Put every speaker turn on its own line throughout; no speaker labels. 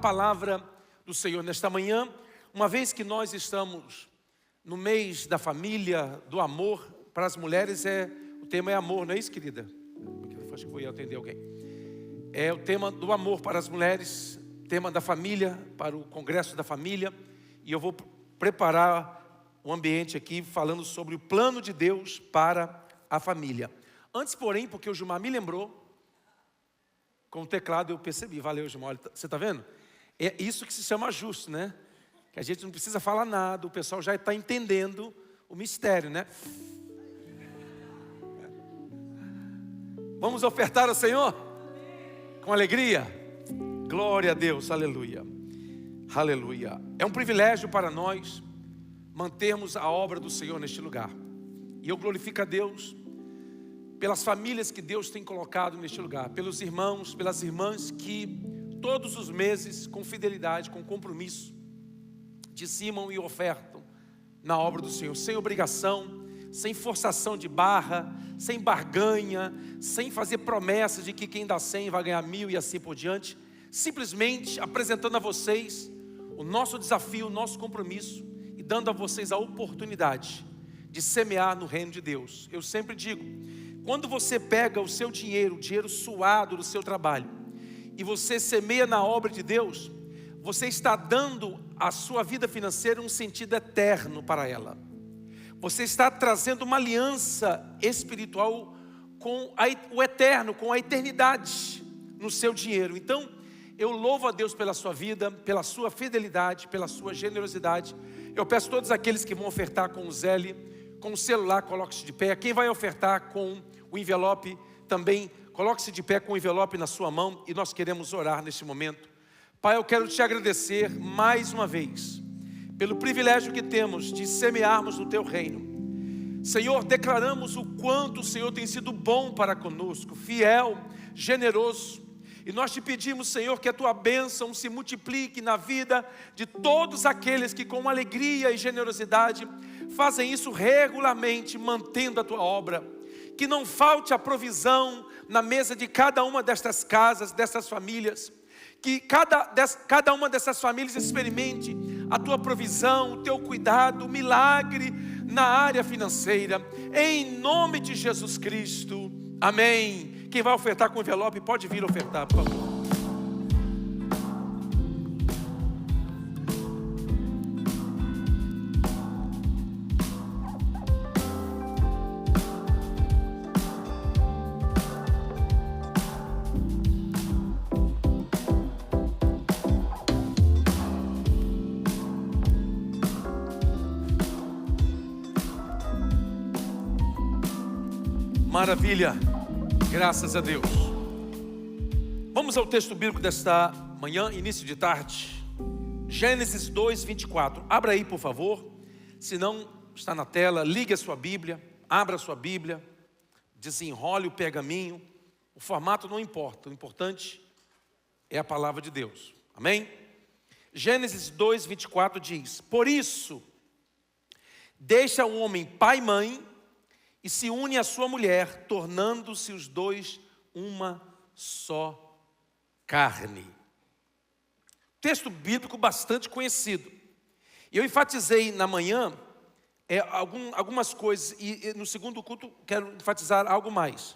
palavra do Senhor nesta manhã, uma vez que nós estamos no mês da família, do amor. Para as mulheres o tema é amor, não é isso, querida? Acho que vou ir atender alguém. É o tema do amor para as mulheres, tema da família, para o congresso da família. E eu vou preparar o ambiente aqui falando sobre o plano de Deus para a família. Antes, porém, porque o Gilmar me lembrou, com o teclado eu percebi. Valeu, Gilmar. Você está vendo? É isso que se chama ajuste, né? Que a gente não precisa falar nada, o pessoal já está entendendo o mistério, né? Vamos ofertar ao Senhor? Com alegria? Glória a Deus, aleluia. Aleluia. É um privilégio para nós mantermos a obra do Senhor neste lugar. E eu glorifico a Deus pelas famílias que Deus tem colocado neste lugar, pelos irmãos, pelas irmãs que todos os meses, com fidelidade, com compromisso, dizimam e ofertam na obra do Senhor, sem obrigação, sem forçação de barra, sem barganha, sem fazer promessas de que quem dá 100 vai ganhar 1000 e assim por diante, simplesmente apresentando a vocês o nosso desafio, o nosso compromisso e dando a vocês a oportunidade de semear no reino de Deus. Eu sempre digo, quando você pega o seu dinheiro, o dinheiro suado do seu trabalho, e você semeia na obra de Deus, você está dando à sua vida financeira um sentido eterno para ela. Você está trazendo uma aliança espiritual com o eterno, com a eternidade no seu dinheiro. Então, eu louvo a Deus pela sua vida, pela sua fidelidade, pela sua generosidade. Eu peço a todos aqueles que vão ofertar com o Zelle, com o celular, coloque-se de pé. Quem vai ofertar com o envelope também, coloque-se de pé com o envelope na sua mão. E nós queremos orar neste momento. Pai, eu quero te agradecer mais uma vez pelo privilégio que temos de semearmos no teu reino. Senhor, declaramos o quanto o Senhor tem sido bom para conosco, fiel, generoso. E nós te pedimos, Senhor, que a tua bênção se multiplique na vida de todos aqueles que com alegria e generosidade fazem isso regularmente, mantendo a tua obra. Que não falte a provisão na mesa de cada uma destas casas, dessas famílias. Que cada uma dessas famílias experimente a tua provisão, o teu cuidado, o milagre na área financeira. Em nome de Jesus Cristo. Amém. Quem vai ofertar com envelope pode vir ofertar, por favor. Maravilha, graças a Deus. Vamos ao texto bíblico desta manhã, início de tarde. Gênesis 2, 24. Abra aí, por favor. Se não está na tela, ligue a sua Bíblia, abra a sua Bíblia, desenrole o pergaminho. O formato não importa, o importante é a palavra de Deus. Amém? Gênesis 2, 24 diz: por isso, deixa o homem pai e mãe e se une à sua mulher, tornando-se os dois uma só carne. Texto bíblico bastante conhecido. Eu enfatizei na manhã algumas coisas, e no segundo culto quero enfatizar algo mais.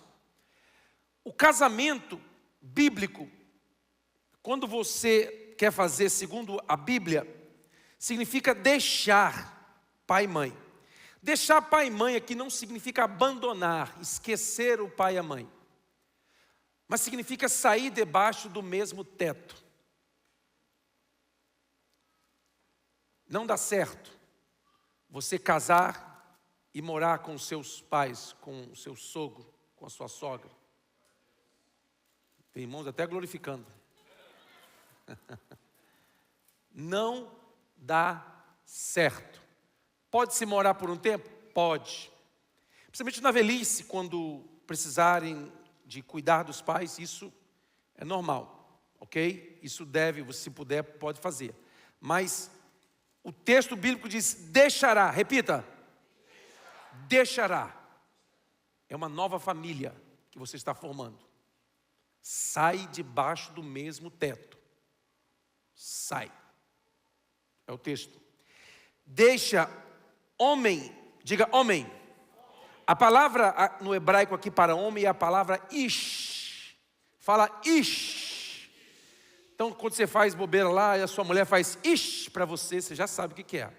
O casamento bíblico, quando você quer fazer segundo a Bíblia, significa deixar pai e mãe. Deixar pai e mãe aqui não significa abandonar, esquecer o pai e a mãe, mas significa sair debaixo do mesmo teto. Não dá certo você casar e morar com os seus pais, com o seu sogro, com a sua sogra. Tem irmãos até glorificando. Não dá certo. Pode-se morar por um tempo? Pode. Principalmente na velhice, quando precisarem de cuidar dos pais, isso é normal, ok? Isso deve, se puder, pode fazer. Mas o texto bíblico diz: deixará, repita. Deixará. É uma nova família que você está formando. Sai debaixo do mesmo teto. sai. É o texto. Deixa homem, diga homem. A palavra no hebraico aqui para homem é a palavra ish. Fala ish. Então quando você faz bobeira lá e a sua mulher faz ish para você, você já sabe o que é. Ela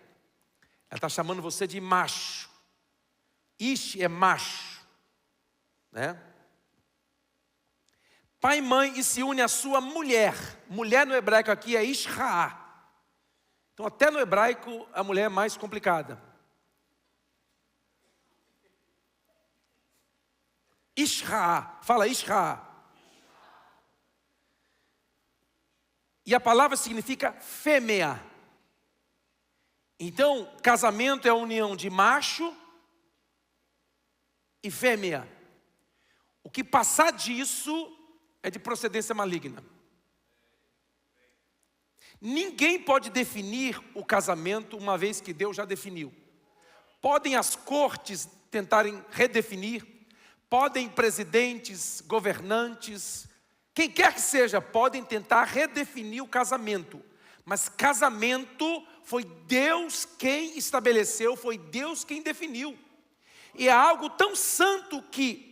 está chamando você de macho. Ish é macho, né? Pai e mãe e se une à sua mulher. Mulher no hebraico aqui é Ishra. Então até no hebraico a mulher é mais complicada. Ishra, fala Ishra. E a palavra significa fêmea. Então casamento é a união de macho e fêmea. O que passar disso é de procedência maligna. Ninguém pode definir o casamento uma vez que Deus já definiu. Podem as cortes tentarem redefinir, podem presidentes, governantes, quem quer que seja, podem tentar redefinir o casamento. Mas casamento foi Deus quem estabeleceu, foi Deus quem definiu. E é algo tão santo que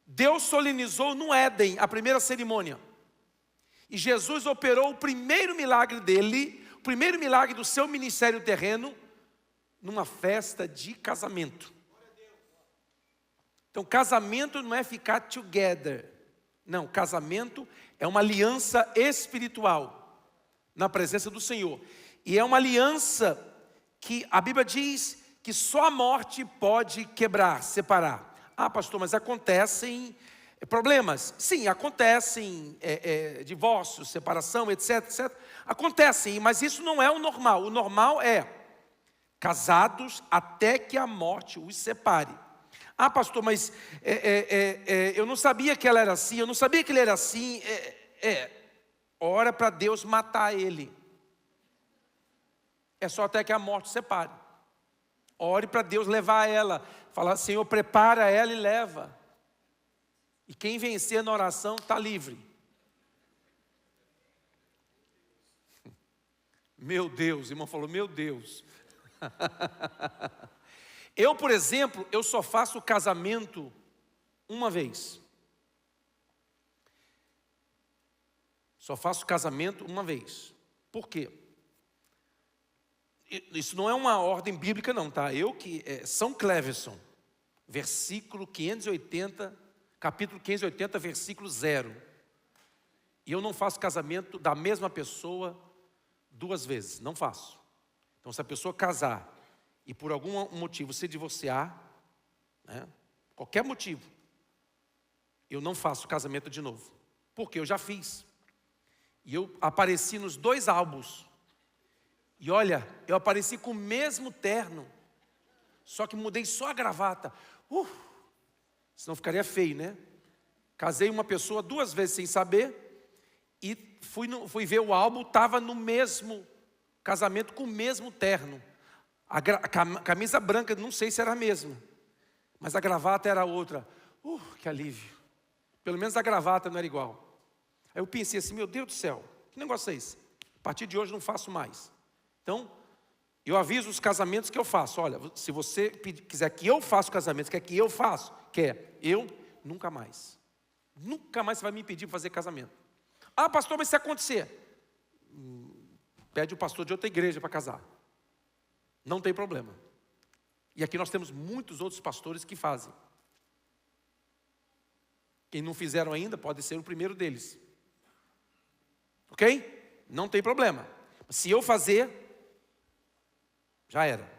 Deus solenizou no Éden, a primeira cerimônia. E Jesus operou o primeiro milagre dele, o primeiro milagre do seu ministério terreno, numa festa de casamento. Então casamento não é ficar together. Não, casamento é uma aliança espiritual, na presença do Senhor. E é uma aliança que a Bíblia diz que só a morte pode quebrar, separar. Ah, pastor, mas acontecem problemas. Sim, acontecem divórcios, separação, etc, etc. Acontecem, mas isso não é o normal. O normal é casados até que a morte os separe. Ah, pastor, mas eu não sabia que ela era assim, eu não sabia que ele era assim. Ora para Deus matar ele. É só até que a morte separe. Ore para Deus levar ela. Fala, Senhor, prepara ela e leva. E quem vencer na oração está livre. Meu Deus, o irmão falou, meu Deus. Eu, por exemplo, eu só faço casamento uma vez. Só faço casamento uma vez. Por quê? Isso não é uma ordem bíblica não, tá? São Cleverson, versículo 580, capítulo 580, versículo 0. E eu não faço casamento da mesma pessoa 2 vezes, não faço. Então se a pessoa casar e por algum motivo se divorciar, né, qualquer motivo, eu não faço casamento de novo. Porque eu já fiz. E eu apareci nos 2 álbuns. E olha, eu apareci com o mesmo terno, só que mudei só a gravata. Senão ficaria feio, né? Casei uma pessoa 2 vezes sem saber e fui ver o álbum, estava no mesmo casamento com o mesmo terno. A camisa branca, não sei se era a mesma, mas a gravata era outra. Que alívio. Pelo menos a gravata não era igual. Aí eu pensei assim, meu Deus do céu, que negócio é esse? A partir de hoje não faço mais. Então, eu aviso os casamentos que eu faço. Olha, se você quiser que eu faça o casamento, quer que eu faça, eu, nunca mais. Nunca mais você vai me impedir de fazer casamento. Ah, pastor, mas se acontecer, pede o pastor de outra igreja para casar. Não tem problema. E aqui nós temos muitos outros pastores que fazem. Quem não fizeram ainda, pode ser o primeiro deles. Ok? Não tem problema. Se eu fazer, já era.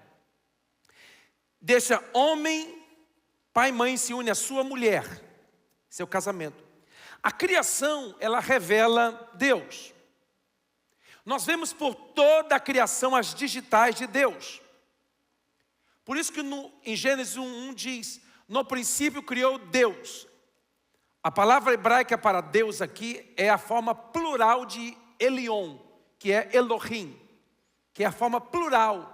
Deixa homem, pai e mãe se une à sua mulher. Seu casamento. A criação, ela revela Deus. Nós vemos por toda a criação as digitais de Deus. Por isso que em Gênesis 1:1 diz, no princípio criou Deus. A palavra hebraica para Deus aqui é a forma plural de Elion, que é Elohim, que é a forma plural.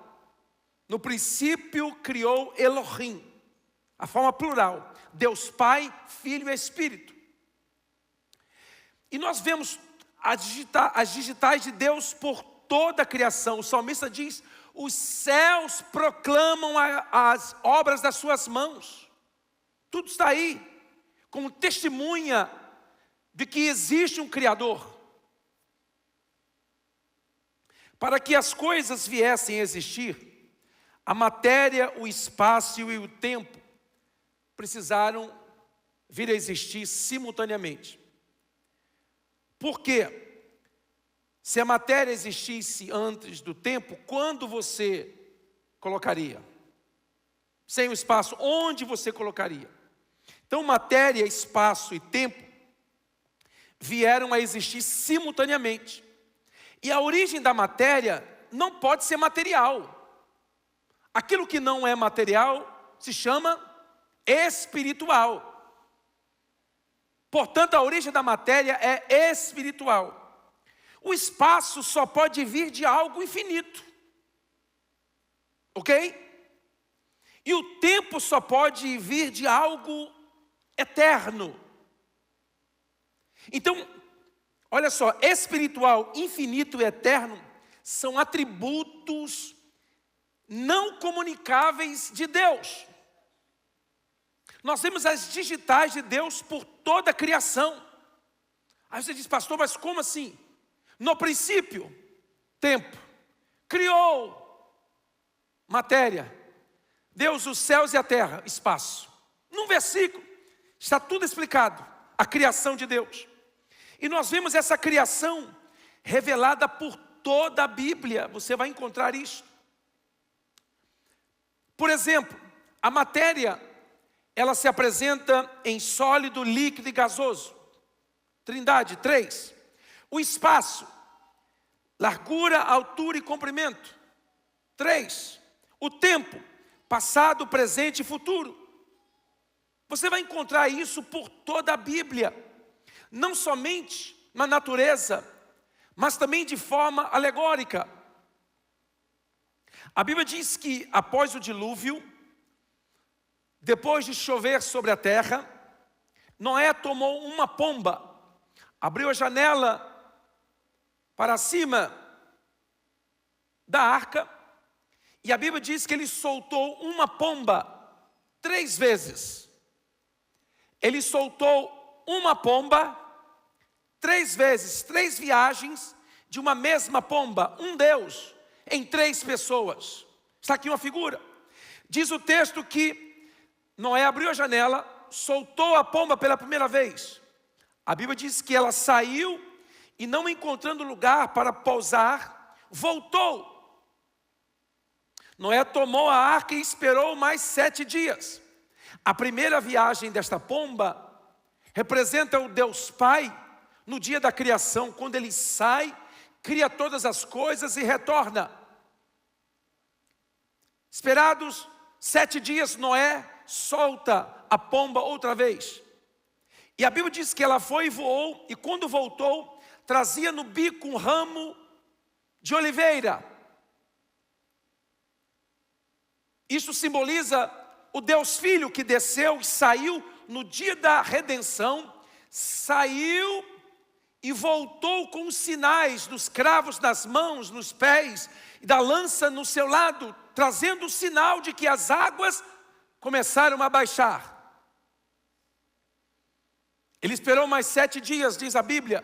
No princípio criou Elohim, a forma plural. Deus Pai, Filho e Espírito. E nós vemos as digitais de Deus por toda a criação. O salmista diz: os céus proclamam as obras das suas mãos. Tudo está aí, como testemunha de que existe um Criador. Para que as coisas viessem a existir, a matéria, o espaço e o tempo precisaram vir a existir simultaneamente. Por quê? Se a matéria existisse antes do tempo, quando você colocaria? Sem o espaço, onde você colocaria? Então, matéria, espaço e tempo vieram a existir simultaneamente. E a origem da matéria não pode ser material. Aquilo que não é material se chama espiritual. Portanto, a origem da matéria é espiritual. O espaço só pode vir de algo infinito. Ok? E o tempo só pode vir de algo eterno. Então, olha só, espiritual, infinito e eterno são atributos não comunicáveis de Deus. Nós temos as digitais de Deus por toda a criação. Aí você diz: pastor, mas como assim? No princípio, tempo, criou matéria, Deus os céus e a terra, espaço. Num versículo, está tudo explicado, a criação de Deus. E nós vemos essa criação revelada por toda a Bíblia, você vai encontrar isso. Por exemplo, a matéria, ela se apresenta em sólido, líquido e gasoso. Trindade, 3. O espaço, largura, altura e comprimento. 3. O tempo, passado, presente e futuro. Você vai encontrar isso por toda a Bíblia. Não somente na natureza, mas também de forma alegórica. A Bíblia diz que após o dilúvio, depois de chover sobre a terra, Noé tomou uma pomba, abriu a janela para cima da arca, e a Bíblia diz que ele soltou uma pomba 3 vezes. Ele soltou uma pomba 3 vezes, 3 viagens de uma mesma pomba, um Deus, em 3 pessoas. Está aqui uma figura. Diz o texto que Noé abriu a janela, soltou a pomba pela primeira vez. A Bíblia diz que ela saiu e, não encontrando lugar para pousar, voltou. Noé tomou a arca e esperou mais 7 dias. A primeira viagem desta pomba representa o Deus Pai no dia da criação, quando Ele sai, cria todas as coisas e retorna. Esperados 7 dias, Noé solta a pomba outra vez. E a Bíblia diz que ela foi e voou, e quando voltou, trazia no bico um ramo de oliveira. Isso simboliza o Deus Filho que desceu e saiu no dia da redenção, saiu e voltou com os sinais dos cravos nas mãos, nos pés e da lança no seu lado, trazendo o sinal de que as águas começaram a baixar. Ele esperou mais 7 dias, diz a Bíblia,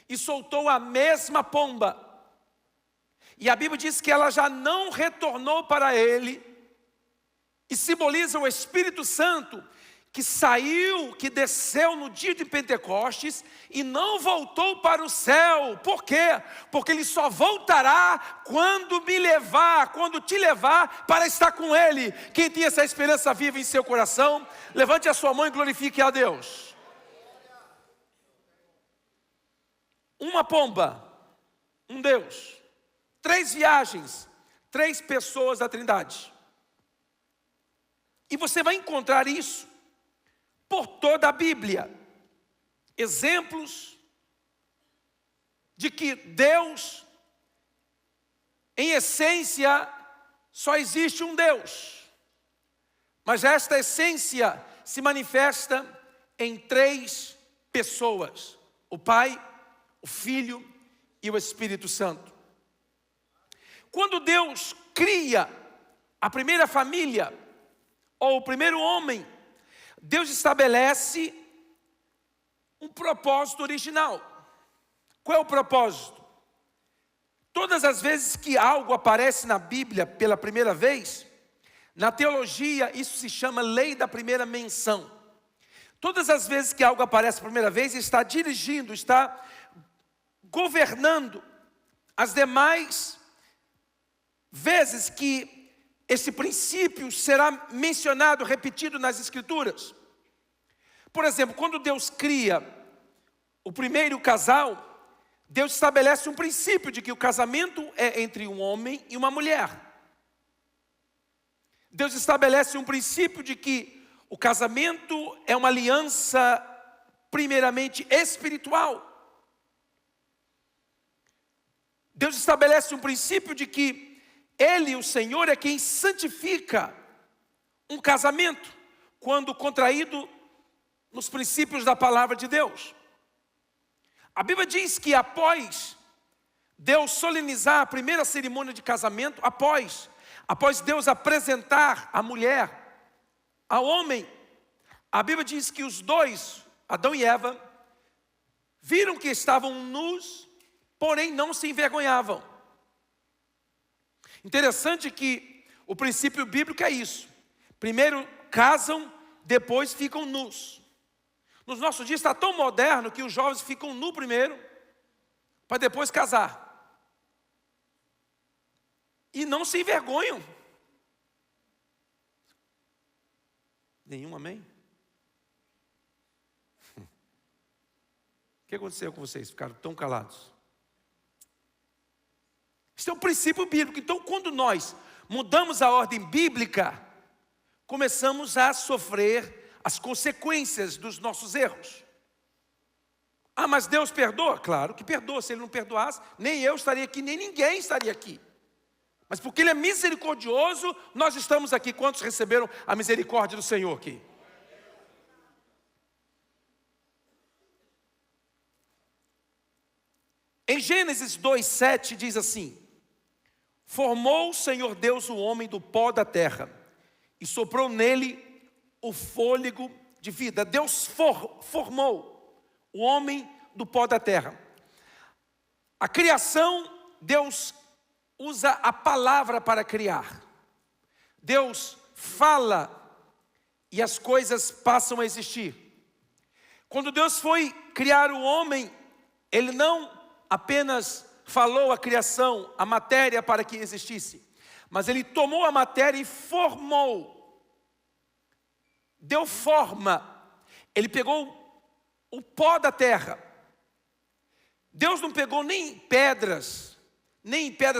e soltou a mesma pomba. E a Bíblia diz que ela já não retornou para ele, e simboliza o Espírito Santo, que saiu, que desceu no dia de Pentecostes e não voltou para o céu. Por quê? Porque Ele só voltará quando me levar, quando te levar para estar com Ele. Quem tem essa esperança viva em seu coração, levante a sua mão e glorifique a Deus. Uma pomba, um Deus, 3 viagens, 3 pessoas da Trindade. E você vai encontrar isso por toda a Bíblia. Exemplos de que Deus, em essência, só existe um Deus. Mas esta essência se manifesta em 3 pessoas: o Pai, o Filho e o Espírito Santo. Quando Deus cria a primeira família, ou o primeiro homem, Deus estabelece um propósito original. Qual é o propósito? Todas as vezes que algo aparece na Bíblia pela primeira vez, na teologia isso se chama lei da primeira menção. Todas as vezes que algo aparece pela primeira vez, está dirigindo, está governando as demais vezes que esse princípio será mencionado, repetido nas Escrituras. Por exemplo, quando Deus cria o primeiro casal, Deus estabelece um princípio de que o casamento é entre um homem e uma mulher. Deus estabelece um princípio de que o casamento é uma aliança primeiramente espiritual. Deus estabelece um princípio de que Ele, o Senhor, é quem santifica um casamento quando contraído nos princípios da palavra de Deus. A Bíblia diz que após Deus solenizar a primeira cerimônia de casamento, após Deus apresentar a mulher ao homem, a Bíblia diz que os dois, Adão e Eva, viram que estavam nus, porém não se envergonhavam. Interessante que o princípio bíblico é isso. Primeiro casam, depois ficam nus. Nos nossos dias está tão moderno que os jovens ficam nus primeiro, para depois casar. E não se envergonham. Nenhum amém? O que aconteceu com vocês? Ficaram tão calados? Isso é um princípio bíblico. Então, quando nós mudamos a ordem bíblica, começamos a sofrer as consequências dos nossos erros. Ah, mas Deus perdoa? Claro que perdoa. Se Ele não perdoasse, nem eu estaria aqui, nem ninguém estaria aqui. Mas porque Ele é misericordioso, nós estamos aqui. Quantos receberam a misericórdia do Senhor aqui? Em Gênesis 2:7 diz assim: formou o Senhor Deus o homem do pó da terra e soprou nele o fôlego de vida. Deus formou o homem do pó da terra. A criação, Deus usa a palavra para criar. Deus fala e as coisas passam a existir. Quando Deus foi criar o homem, Ele não apenas falou a criação, a matéria para que existisse, mas Ele tomou a matéria e formou. Deu forma. Ele pegou o pó da terra. Deus não pegou nem pedras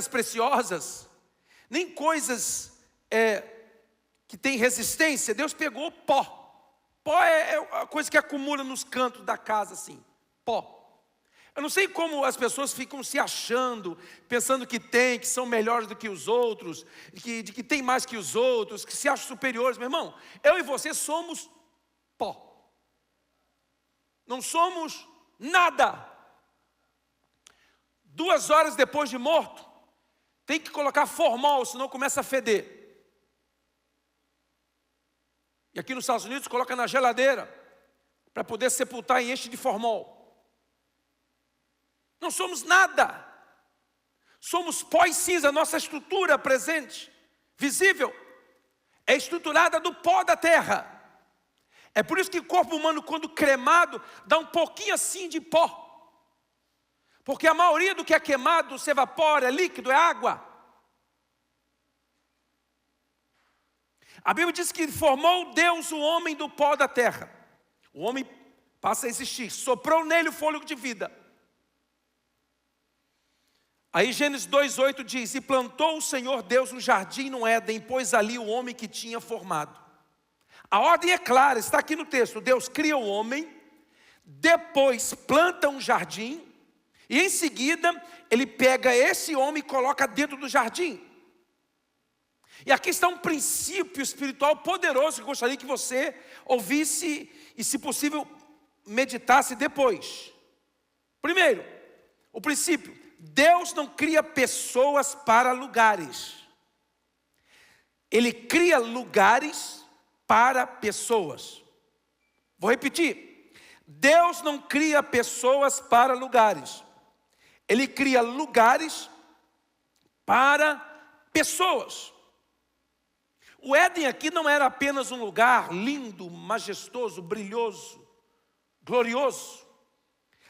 preciosas, nem coisas que têm resistência. Deus pegou pó. Pó é a coisa que acumula nos cantos da casa assim, pó. Eu não sei como as pessoas ficam se achando, pensando que são melhores do que os outros, de que tem mais que os outros, que se acham superiores. Meu irmão, eu e você somos pó. Não somos nada. 2 horas depois de morto, tem que colocar formol, senão começa a feder. E aqui nos Estados Unidos coloca na geladeira, para poder sepultar e enche de formol. Não somos nada. Somos pó e cinza. Nossa estrutura presente, visível, é estruturada do pó da terra. É por isso que o corpo humano, quando cremado, dá um pouquinho assim de pó. Porque a maioria do que é queimado se evapora, é líquido, é água. A Bíblia diz que formou Deus o homem do pó da terra. O homem passa a existir, soprou nele o fôlego de vida. Aí Gênesis 2:8 diz: e plantou o Senhor Deus um jardim no Éden, pôs ali o homem que tinha formado. A ordem é clara, está aqui no texto. Deus cria o homem, depois planta um jardim, e em seguida Ele pega esse homem e coloca dentro do jardim. E aqui está um princípio espiritual poderoso que eu gostaria que você ouvisse e, se possível, meditasse depois. Primeiro, O princípio: Deus não cria pessoas para lugares. Ele cria lugares para pessoas. Vou repetir. Deus não cria pessoas para lugares. Ele cria lugares para pessoas. O Éden aqui não era apenas um lugar lindo, majestoso, brilhoso, glorioso,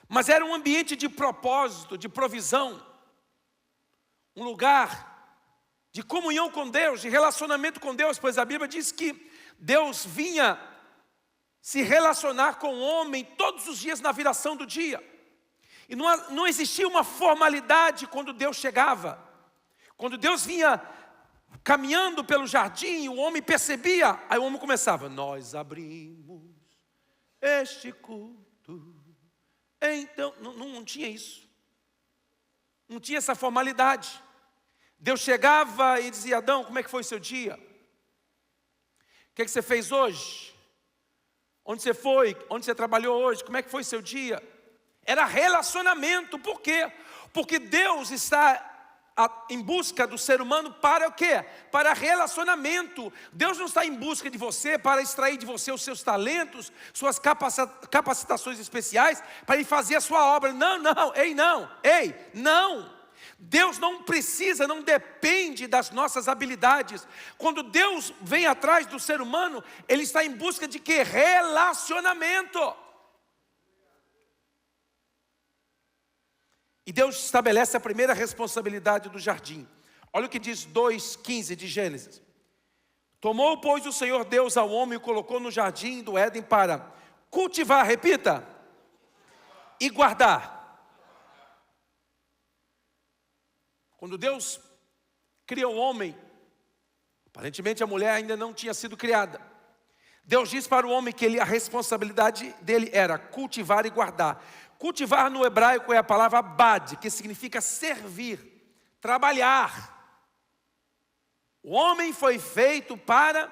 mas era um ambiente de propósito, de provisão, um lugar de comunhão com Deus, de relacionamento com Deus, pois a Bíblia diz que Deus vinha se relacionar com o homem todos os dias na viração do dia. E não existia uma formalidade quando Deus chegava. Quando Deus vinha caminhando pelo jardim, o homem percebia, aí o homem começava: nós abrimos este culto. Então, não tinha isso. Não tinha essa formalidade. Deus chegava e dizia: Adão, como é que foi o seu dia? O que você fez hoje? Onde você foi? Onde você trabalhou hoje? Como é que foi o seu dia? Era relacionamento. Por quê? Porque Deus está em busca do ser humano para o quê? Para relacionamento. Deus não está em busca de você para extrair de você os seus talentos, suas capacitações especiais, para ele fazer a sua obra. Não. Deus não precisa, não depende das nossas habilidades. Quando Deus vem atrás do ser humano, Ele está em busca de quê? Relacionamento. E Deus estabelece a primeira responsabilidade do jardim. Olha o que diz 2:15 de Gênesis. Tomou, pois, o Senhor Deus ao homem e o colocou no jardim do Éden para cultivar, repita, e guardar. Quando Deus criou o homem, aparentemente a mulher ainda não tinha sido criada. Deus diz para o homem que a responsabilidade dele era cultivar e guardar. Cultivar no hebraico é a palavra abad, que significa servir, trabalhar. O homem foi feito para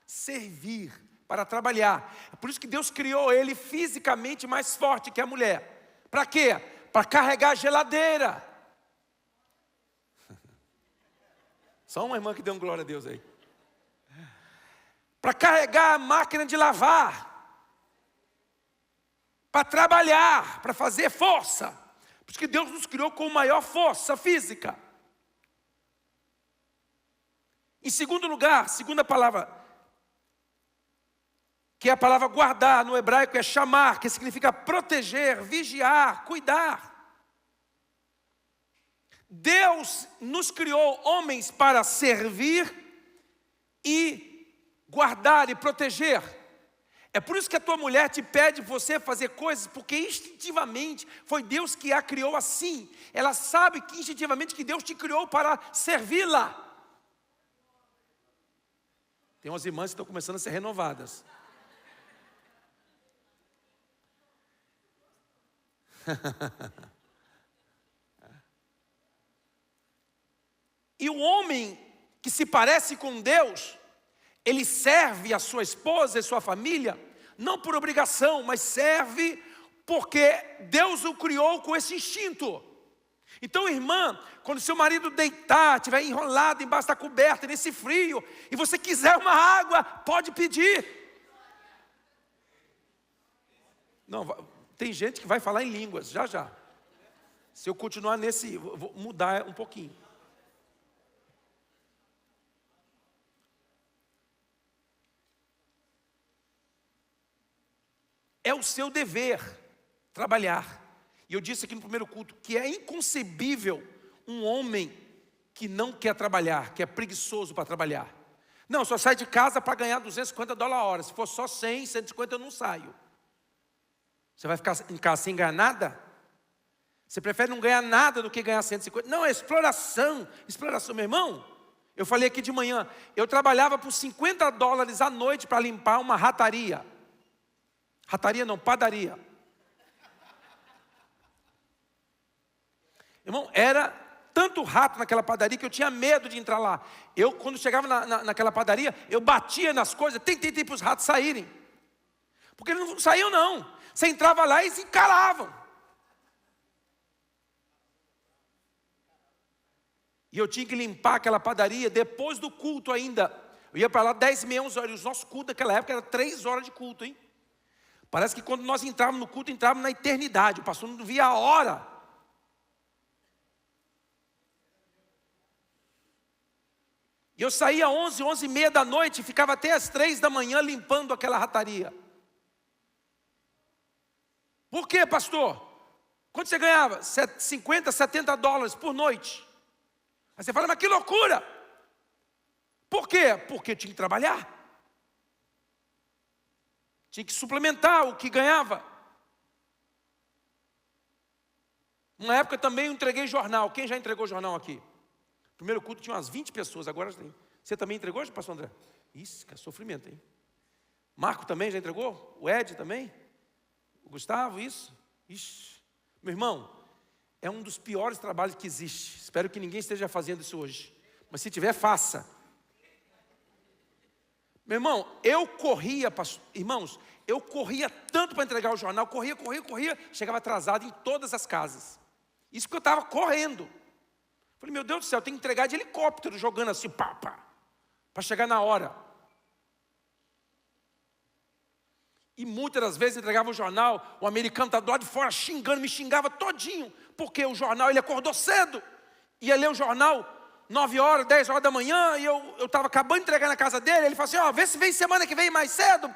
servir, para trabalhar. É por isso que Deus criou ele fisicamente mais forte que a mulher. Para quê? Para carregar a geladeira. Só uma irmã que deu um glória a Deus aí. Para carregar a máquina de lavar. Para trabalhar, para fazer força. Por isso que Deus nos criou com maior força física. Em segundo lugar, segunda palavra, que é a palavra guardar, no hebraico é chamar, que significa proteger, vigiar, cuidar. Deus nos criou homens para servir e guardar e proteger. É por isso que a tua mulher te pede você fazer coisas, porque instintivamente foi Deus que a criou assim. Ela sabe que instintivamente que Deus te criou para servi-la. Tem umas irmãs que estão começando a ser renovadas. E o homem que se parece com Deus, ele serve a sua esposa e sua família, não por obrigação, mas serve porque Deus o criou com esse instinto. Então, irmã, quando seu marido deitar, estiver enrolado embaixo da coberta, nesse frio, e você quiser uma água, pode pedir. Não, tem gente que vai falar em línguas, já. Se eu continuar nesse, vou mudar um pouquinho. É o seu dever trabalhar. E eu disse aqui no primeiro culto que é inconcebível um homem que não quer trabalhar, que é preguiçoso para trabalhar. Não, só sai de casa para ganhar $250 a hora. Se for só 100, 150 eu não saio. Você vai ficar em casa sem ganhar nada? Você prefere não ganhar nada do que ganhar 150? Não, é exploração. Exploração, meu irmão. Eu falei aqui de manhã, eu trabalhava por $50 à noite para limpar uma rataria. Rataria não, padaria. Irmão, era tanto rato naquela padaria que eu tinha medo de entrar lá. Eu, quando chegava naquela padaria, eu batia nas coisas, tentei para os ratos saírem. Porque eles não saíam não. Você entrava lá e eles encaravam. E eu tinha que limpar aquela padaria depois do culto ainda. Eu ia para lá 10h30, 11h. O nosso culto naquela época era 3 horas de culto, hein? Parece que quando nós entrávamos no culto, entrávamos na eternidade. O pastor não via a hora. E eu saía 11, 11h30 da noite e ficava até as 3 da manhã limpando aquela rataria. Por quê, pastor? Quanto você ganhava? 50, 70 dólares por noite. Aí você fala, mas que loucura! Por quê? Porque tinha que trabalhar. Tinha que suplementar o que ganhava. Uma época também eu entreguei jornal. Quem já entregou jornal aqui? Primeiro culto tinha umas 20 pessoas, agora tem. Você também entregou, pastor André? Isso, que é sofrimento, hein? Marco também já entregou? O Ed também? O Gustavo, isso? Ixi. Meu irmão, é um dos piores trabalhos que existe. Espero que ninguém esteja fazendo isso hoje. Mas se tiver, faça. Meu irmão, eu corria, irmãos, eu corria tanto para entregar o jornal, corria, chegava atrasado em todas as casas. Isso porque eu estava correndo. Falei, meu Deus do céu, eu tenho que entregar de helicóptero, jogando assim, para chegar na hora. E muitas das vezes entregava o jornal, o americano estava do lado de fora xingando, me xingava todinho, porque o jornal, ele acordou cedo, ia ler o jornal 9 horas, 10 horas da manhã, e eu estava acabando de entregar na casa dele, ele falou assim, vê se vem semana que vem mais cedo,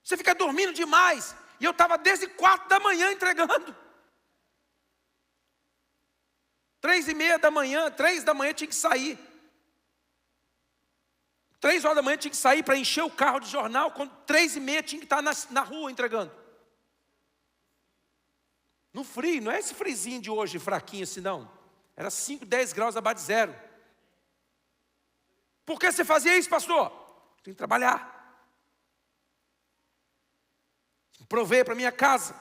você fica dormindo demais, e eu estava desde 4 da manhã entregando. 3h30 da manhã, 3 da manhã tinha que sair. 3 horas da manhã tinha que sair para encher o carro de jornal, quando 3h30 tinha que estar na rua entregando. No frio, não é esse frizinho de hoje, fraquinho assim não. Era 5, 10 graus abaixo de zero. Por que você fazia isso, pastor? Tem que trabalhar. Prover para minha casa.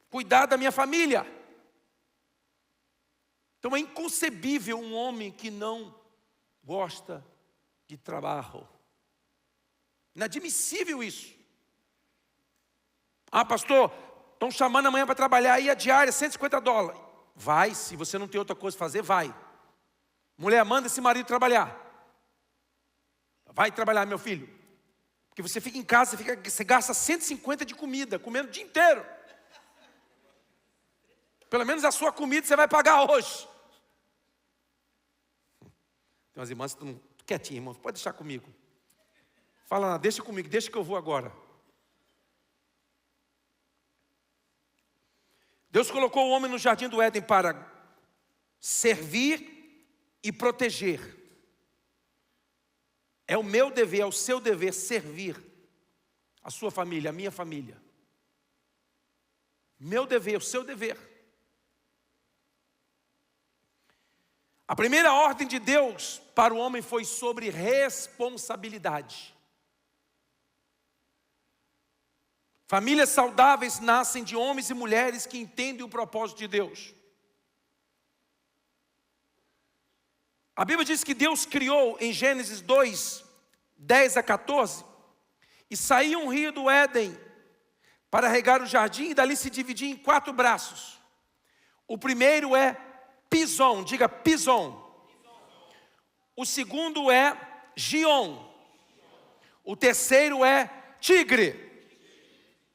Cuidar da minha família. Então é inconcebível um homem que não gosta de trabalho. Inadmissível isso. Pastor, estão chamando amanhã para trabalhar, aí a diária, 150 dólares. Vai, se você não tem outra coisa a fazer, vai. Mulher, manda esse marido trabalhar. Vai trabalhar, meu filho. Porque você fica em casa, você gasta 150 de comida, comendo o dia inteiro. Pelo menos a sua comida você vai pagar hoje. Tem umas irmãs que estão quietinhas, irmãos, pode deixar comigo. Fala, deixa comigo, deixa que eu vou agora. Deus colocou o homem no jardim do Éden para servir e proteger. É o meu dever, é o seu dever servir a sua família, a minha família. Meu dever, o seu dever. A primeira ordem de Deus para o homem foi sobre responsabilidade. Famílias saudáveis nascem de homens e mulheres que entendem o propósito de Deus. A Bíblia diz que Deus criou em Gênesis 2, 10 a 14, e saía um rio do Éden para regar o jardim, e dali se dividia em 4 braços. O primeiro é Pison, diga Pison. O segundo é Gion. O terceiro é Tigre.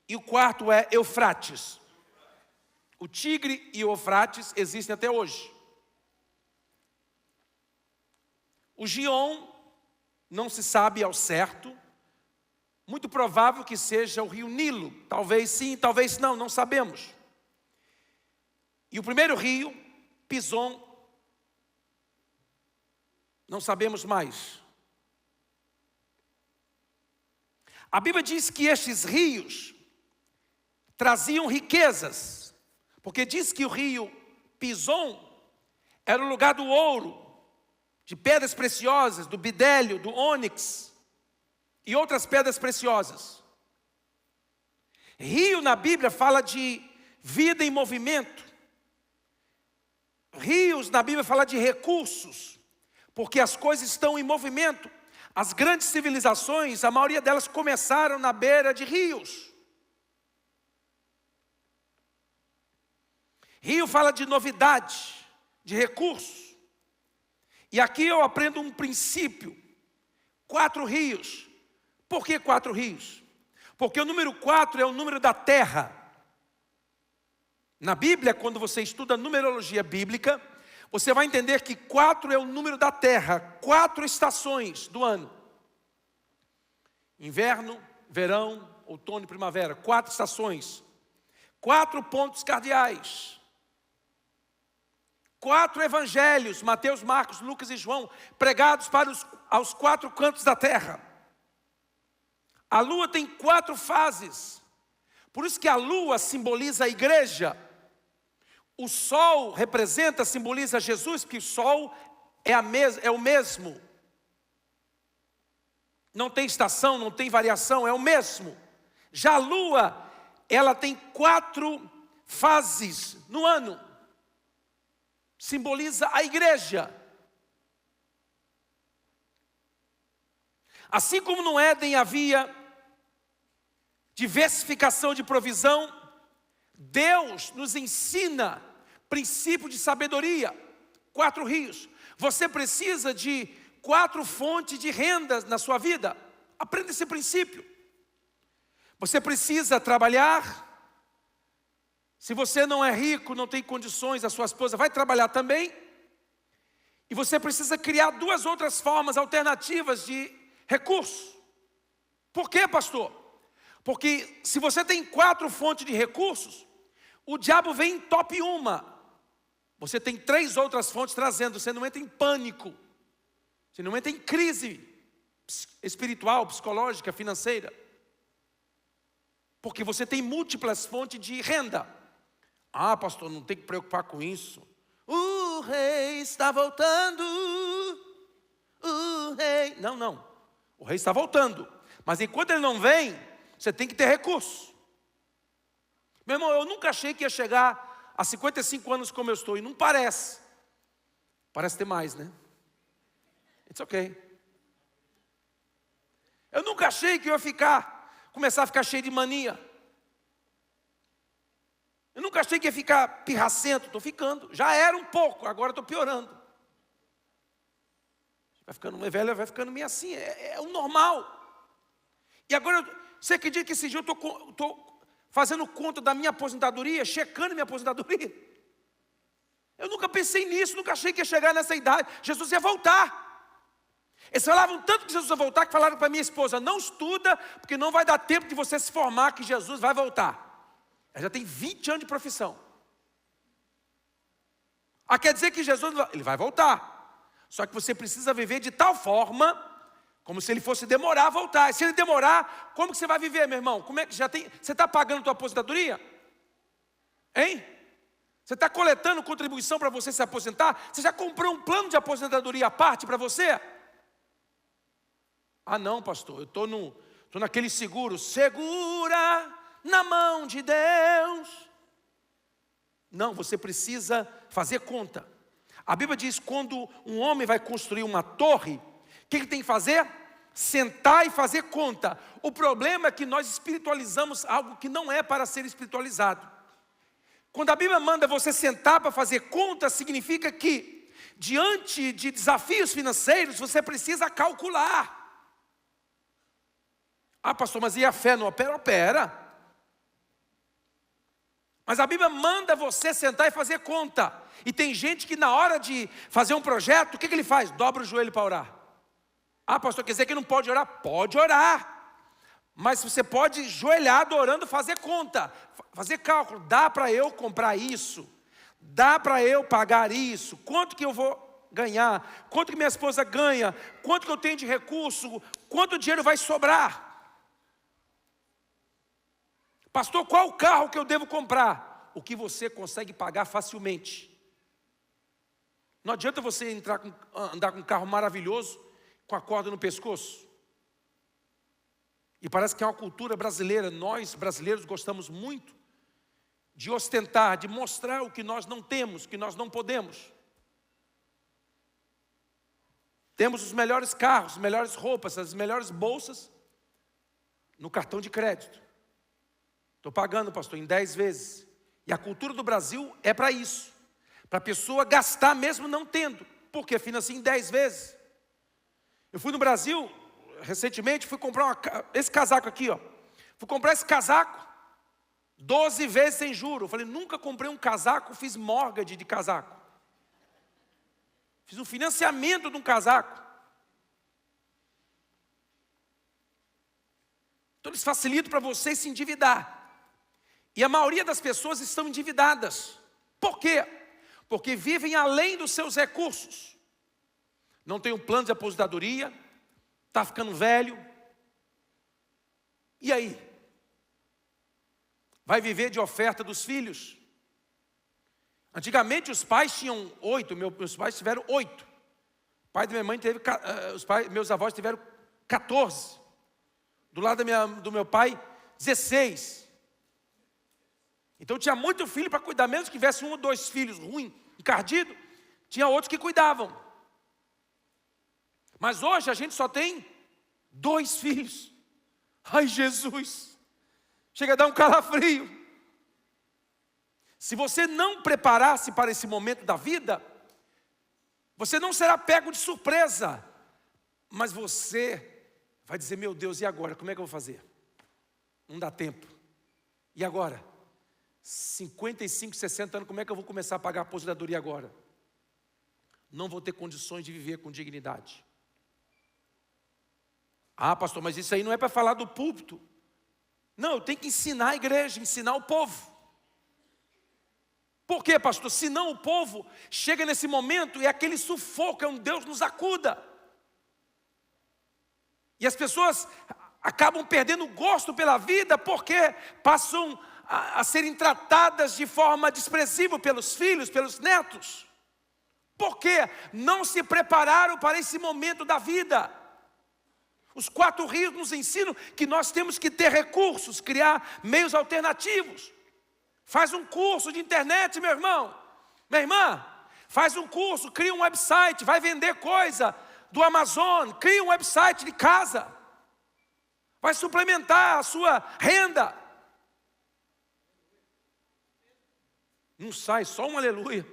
E o quarto é Eufrates. O Tigre e o Eufrates existem até hoje. O Gion não se sabe ao certo. Muito provável que seja o rio Nilo. Talvez sim, talvez não, não sabemos. E o primeiro rio, Pison, não sabemos mais. A Bíblia diz que estes rios traziam riquezas, porque diz que o rio Pison era o lugar do ouro, de pedras preciosas, do bidélio, do ônix e outras pedras preciosas. Rio na Bíblia fala de vida em movimento. Rios na Bíblia fala de recursos, porque as coisas estão em movimento. As grandes civilizações, a maioria delas começaram na beira de rios. Rio fala de novidade, de recursos. E aqui eu aprendo um princípio. 4 rios. Por que 4 rios? Porque o número 4 é o número da terra. Na Bíblia, quando você estuda numerologia bíblica, você vai entender que 4 é o número da terra. 4 estações do ano. Inverno, verão, outono e primavera. 4 estações. 4 pontos cardeais. 4 evangelhos, Mateus, Marcos, Lucas e João, pregados aos 4 cantos da terra. A lua tem 4 fases. Por isso que a lua simboliza a igreja. O sol representa, simboliza Jesus, porque o sol é o mesmo. Não tem estação, não tem variação, é o mesmo. Já a lua, ela tem 4 fases no ano. Simboliza a igreja. Assim como no Éden havia diversificação de provisão, Deus nos ensina princípio de sabedoria. 4 rios. Você precisa de 4 fontes de rendas na sua vida. Aprenda esse princípio. Você precisa trabalhar. Se você não é rico, não tem condições, a sua esposa vai trabalhar também. E você precisa criar 2 outras formas alternativas de recurso. Por quê, pastor? Porque se você tem 4 fontes de recursos, o diabo vem em top 1. Você tem 3 outras fontes trazendo, você não entra em pânico. Você não entra em crise espiritual, psicológica, financeira. Porque você tem múltiplas fontes de renda. Ah, pastor, não tem que preocupar com isso. O rei está voltando. O rei... Não. O rei está voltando. Mas enquanto ele não vem, você tem que ter recurso. Meu irmão, eu nunca achei que ia chegar a 55 anos como eu estou. E não parece. Parece ter mais, né? It's okay. Eu nunca achei que eu ia começar a ficar cheio de mania. Eu nunca achei que ia ficar pirracento, estou ficando. Já era um pouco, agora estou piorando. Vai ficando mais velho, vai ficando meio assim, é o normal. E agora, você acredita que esse dia eu estou fazendo conta da minha aposentadoria, checando minha aposentadoria? Eu nunca pensei nisso, nunca achei que ia chegar nessa idade. Jesus ia voltar. Eles falavam tanto que Jesus ia voltar, que falaram para minha esposa, não estuda, porque não vai dar tempo de você se formar, que Jesus vai voltar. Ela já tem 20 anos de profissão. Quer dizer que Jesus, ele vai voltar. Só que você precisa viver de tal forma, como se ele fosse demorar a voltar. E se ele demorar, como que você vai viver, meu irmão? Como é que você está pagando a tua aposentadoria? Hein? Você está coletando contribuição para você se aposentar? Você já comprou um plano de aposentadoria à parte para você? Ah não, pastor, eu estou naquele seguro. Segura na mão de Deus. Não, você precisa fazer conta. A Bíblia diz, quando um homem vai construir uma torre, o que ele tem que fazer? Sentar e fazer conta. O problema é que nós espiritualizamos algo que não é para ser espiritualizado. Quando a Bíblia manda você sentar para fazer conta, significa que, diante de desafios financeiros, você precisa calcular. Ah, pastor, mas e a fé não opera? Opera. Mas a Bíblia manda você sentar e fazer conta. E tem gente que na hora de fazer um projeto, o que ele faz? Dobra o joelho para orar. Ah, pastor, quer dizer que não pode orar? Pode orar. Mas você pode, joelhado, orando, fazer conta. Fazer cálculo. Dá para eu comprar isso? Dá para eu pagar isso? Quanto que eu vou ganhar? Quanto que minha esposa ganha? Quanto que eu tenho de recurso? Quanto dinheiro vai sobrar? Pastor, qual o carro que eu devo comprar? O que você consegue pagar facilmente. Não adianta você andar com um carro maravilhoso, com a corda no pescoço. E parece que é uma cultura brasileira. Nós, brasileiros, gostamos muito de ostentar, de mostrar o que nós não temos, que nós não podemos. Temos os melhores carros, as melhores roupas, as melhores bolsas no cartão de crédito. Estou pagando, pastor, em 10 vezes. E a cultura do Brasil é para isso. para a pessoa gastar mesmo não tendo, porque financia em 10 vezes. Eu fui no Brasil recentemente, fui comprar esse casaco aqui, ó. Fui comprar esse casaco 12 vezes sem juro. Eu falei, nunca comprei um casaco, fiz mortgage de casaco. Fiz um financiamento de um casaco. Então eles facilitam para você se endividar. E a maioria das pessoas estão endividadas. Por quê? Porque vivem além dos seus recursos. Não tem um plano de aposentadoria, está ficando velho. E aí? Vai viver de oferta dos filhos? Antigamente os pais tinham 8, meus pais tiveram 8. O pai da minha mãe teve, meus avós tiveram 14. Do lado do meu pai, 16. Então tinha muito filho para cuidar, mesmo que tivesse 1 ou 2 filhos ruins, encardido, tinha outros que cuidavam. Mas hoje a gente só tem 2 filhos. Ai, Jesus, chega a dar um calafrio. Se você não preparar-se para esse momento da vida, você não será pego de surpresa, mas você vai dizer, meu Deus, e agora? Como é que eu vou fazer? Não dá tempo. E agora? 55, 60 anos, como é que eu vou começar a pagar a aposentadoria agora? Não vou ter condições de viver com dignidade. Ah, pastor, mas isso aí não é para falar do púlpito. Não, eu tenho que ensinar a igreja, ensinar o povo. Por quê, pastor? Senão o povo chega nesse momento e aquele sufoco, é um Deus nos acuda. E as pessoas acabam perdendo o gosto pela vida porque passam a serem tratadas de forma desprezível pelos filhos, pelos netos. Porque não se prepararam para esse momento da vida. Os 4 rios nos ensinam que nós temos que ter recursos, criar meios alternativos. Faz um curso de internet, meu irmão, minha irmã. Faz um curso, cria um website, vai vender coisa do Amazon, cria um website de casa. Vai suplementar a sua renda. Não sai, só um aleluia.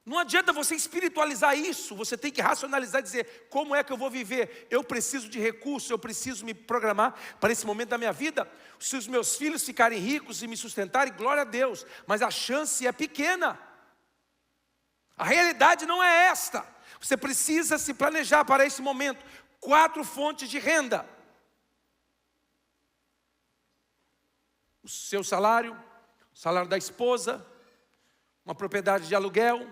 Não adianta você espiritualizar isso, você tem que racionalizar e dizer, como é que eu vou viver? Eu preciso de recursos, eu preciso me programar para esse momento da minha vida. Se os meus filhos ficarem ricos e me sustentarem, glória a Deus, mas a chance é pequena. A realidade não é esta. Você precisa se planejar para esse momento. 4 fontes de renda. O seu salário, o salário da esposa, uma propriedade de aluguel,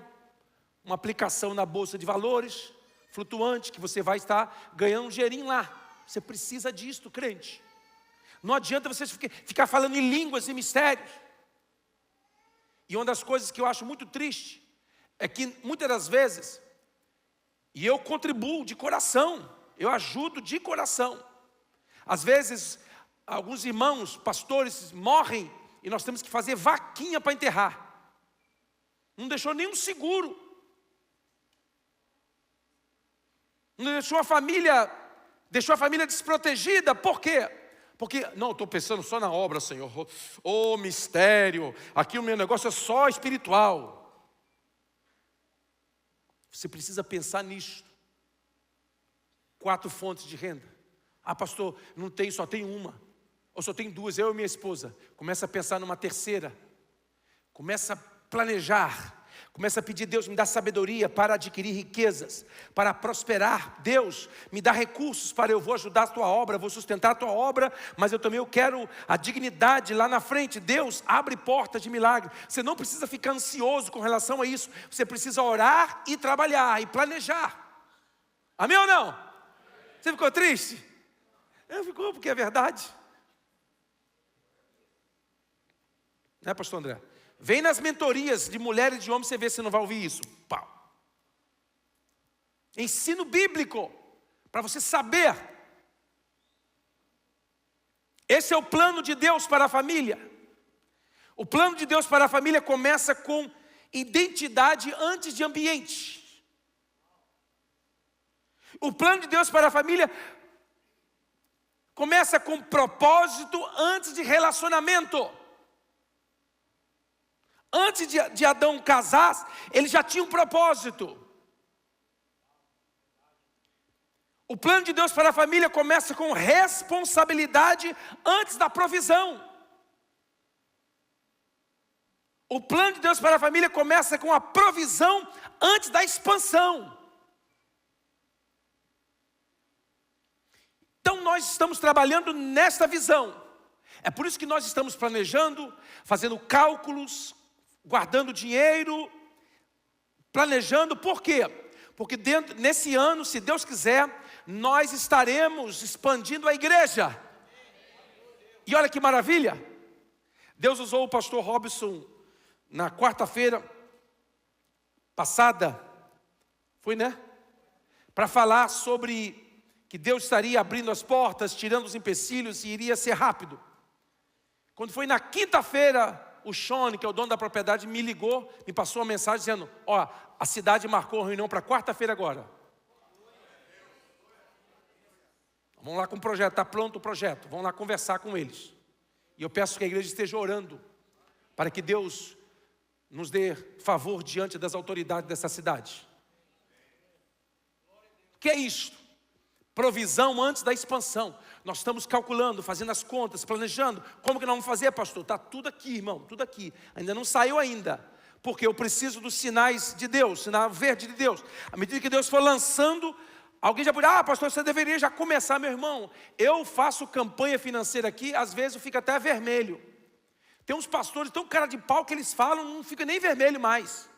uma aplicação na bolsa de valores, flutuante, que você vai estar ganhando um dinheirinho lá. Você precisa disto, crente. Não adianta você ficar falando em línguas e mistérios. E uma das coisas que eu acho muito triste, é que muitas das vezes, e eu contribuo de coração, eu ajudo de coração. Às vezes, alguns irmãos, pastores, morrem, e nós temos que fazer vaquinha para enterrar. Não deixou nenhum seguro. Não deixou a família desprotegida. Por quê? Porque, não, estou pensando só na obra, Senhor. Oh, mistério. Aqui o meu negócio é só espiritual. Você precisa pensar nisso. 4 fontes de renda. Ah, pastor, não tem, só tem uma. Ou só tem 2, eu e minha esposa. Começa a pensar numa terceira. Começa a planejar. Começa a pedir, Deus, me dá sabedoria para adquirir riquezas, para prosperar. Deus, me dá recursos para eu vou ajudar a tua obra, vou sustentar a tua obra, mas eu também quero a dignidade lá na frente. Deus, abre portas de milagre. Você não precisa ficar ansioso com relação a isso. Você precisa orar e trabalhar e planejar. Amém ou não? Você ficou triste? Ficou, porque é verdade. Né, pastor André? Vem nas mentorias de mulheres e de homens, você vê se não vai ouvir isso. Pau. Ensino bíblico, para você saber. Esse é o plano de Deus para a família. O plano de Deus para a família começa com identidade antes de ambiente. O plano de Deus para a família começa com propósito antes de relacionamento. Antes de Adão casar, ele já tinha um propósito. O plano de Deus para a família começa com responsabilidade antes da provisão. O plano de Deus para a família começa com a provisão antes da expansão. Então nós estamos trabalhando nesta visão. É por isso que nós estamos planejando, fazendo cálculos, guardando dinheiro, planejando. Por quê? Porque nesse ano, se Deus quiser, nós estaremos expandindo a igreja. E olha que maravilha. Deus usou o pastor Robson na quarta-feira passada, foi, né? Para falar sobre que Deus estaria abrindo as portas, tirando os empecilhos e iria ser rápido. Quando foi na quinta-feira, o Sean, que é o dono da propriedade, me ligou, me passou uma mensagem dizendo: ó, a cidade marcou a reunião para quarta-feira agora. Vamos lá com o projeto, está pronto o projeto, vamos lá conversar com eles. E eu peço que a igreja esteja orando, para que Deus nos dê favor diante das autoridades dessa cidade. O que é isto? Provisão antes da expansão. Nós estamos calculando, fazendo as contas, planejando. Como que nós vamos fazer, pastor? Está tudo aqui, irmão, tudo aqui. Ainda não saiu ainda. Porque eu preciso dos sinais de Deus, sinal verde de Deus. À medida que Deus for lançando, alguém já pode, pastor, você deveria já começar, meu irmão. Eu faço campanha financeira aqui, às vezes eu fico até vermelho. Tem uns pastores tão cara de pau que eles falam, não fica nem vermelho mais.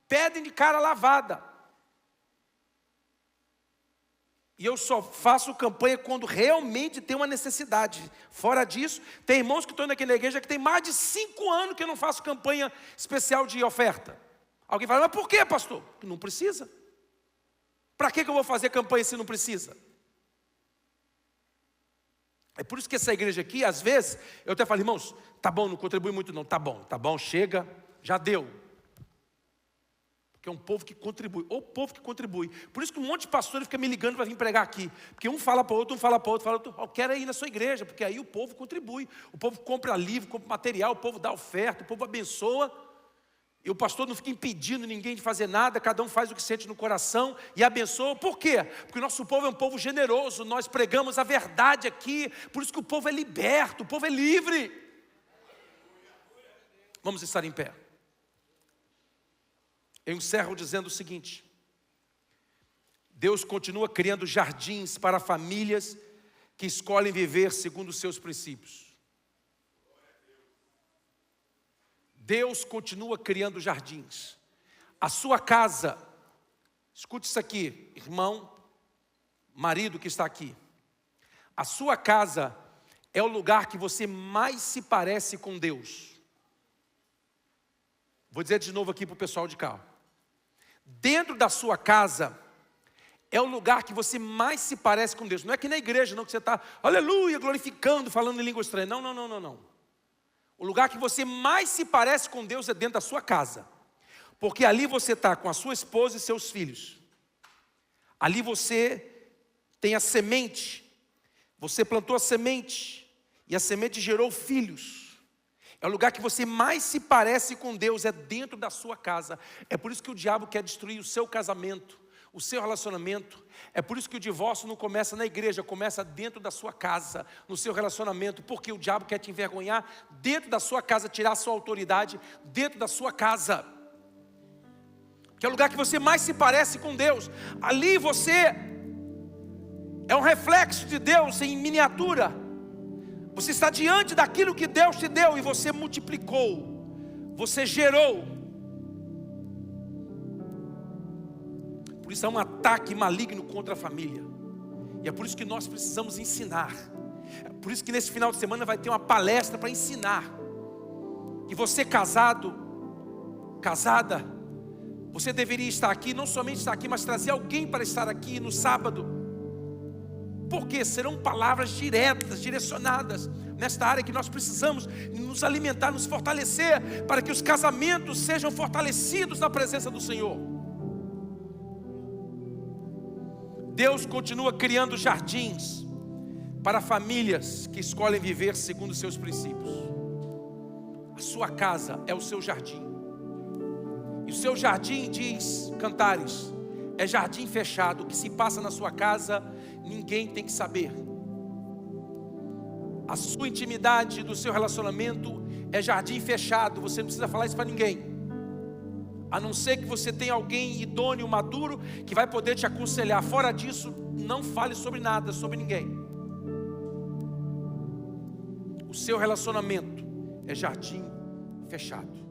Pedem de cara lavada. E eu só faço campanha quando realmente tem uma necessidade. Fora disso, tem irmãos que estão aqui na igreja que tem mais de 5 anos que eu não faço campanha especial de oferta. Alguém fala, mas por que, pastor? Porque não precisa. Para que eu vou fazer campanha se não precisa? É por isso que essa igreja aqui, às vezes, eu até falo, irmãos, tá bom, não contribui muito não, tá bom, chega, já deu. Porque é um povo que contribui, ou povo que contribui. Por isso que um monte de pastores fica me ligando para vir pregar aqui. Porque um fala para o outro, fala eu quero ir na sua igreja, porque aí o povo contribui. O povo compra livro, compra material, o povo dá oferta, o povo abençoa. E o pastor não fica impedindo ninguém de fazer nada, cada um faz o que sente no coração e abençoa. Por quê? Porque o nosso povo é um povo generoso, nós pregamos a verdade aqui, por isso que o povo é liberto, o povo é livre. Vamos estar em pé. Eu encerro dizendo o seguinte: Deus continua criando jardins para famílias que escolhem viver segundo os seus princípios. Deus continua criando jardins. A sua casa, escute isso aqui, irmão, marido que está aqui. A sua casa é o lugar que você mais se parece com Deus. Vou dizer de novo aqui para o pessoal de cá. Dentro da sua casa é o lugar que você mais se parece com Deus. Não é que na igreja não, que você está, aleluia, glorificando, falando em língua estranha. Não. O lugar que você mais se parece com Deus é dentro da sua casa. Porque ali você está com a sua esposa e seus filhos. Ali você tem a semente. Você plantou a semente. E a semente gerou filhos. É o lugar que você mais se parece com Deus, é dentro da sua casa. É por isso que o diabo quer destruir o seu casamento, o seu relacionamento. É por isso que o divórcio não começa na igreja, começa dentro da sua casa, no seu relacionamento. Porque o diabo quer te envergonhar dentro da sua casa, tirar a sua autoridade dentro da sua casa. Que é o lugar que você mais se parece com Deus. Ali você é um reflexo de Deus em miniatura. Você está diante daquilo que Deus te deu e você multiplicou, você gerou. Por isso há um ataque maligno contra a família. E é por isso que nós precisamos ensinar. É por isso que nesse final de semana vai ter uma palestra para ensinar. E você casado, casada, você deveria estar aqui, não somente estar aqui, mas trazer alguém para estar aqui no sábado. Porque serão palavras diretas, direcionadas nesta área que nós precisamos nos alimentar, nos fortalecer, para que os casamentos sejam fortalecidos na presença do Senhor. Deus continua criando jardins para famílias que escolhem viver segundo os seus princípios. A sua casa é o seu jardim. E o seu jardim, diz Cantares, é jardim fechado. O que se passa na sua casa, ninguém tem que saber. A sua intimidade do seu relacionamento é jardim fechado. Você não precisa falar isso para ninguém, a não ser que você tenha alguém idôneo, maduro, que vai poder te aconselhar. Fora disso, não fale sobre nada, sobre ninguém. O seu relacionamento é jardim fechado.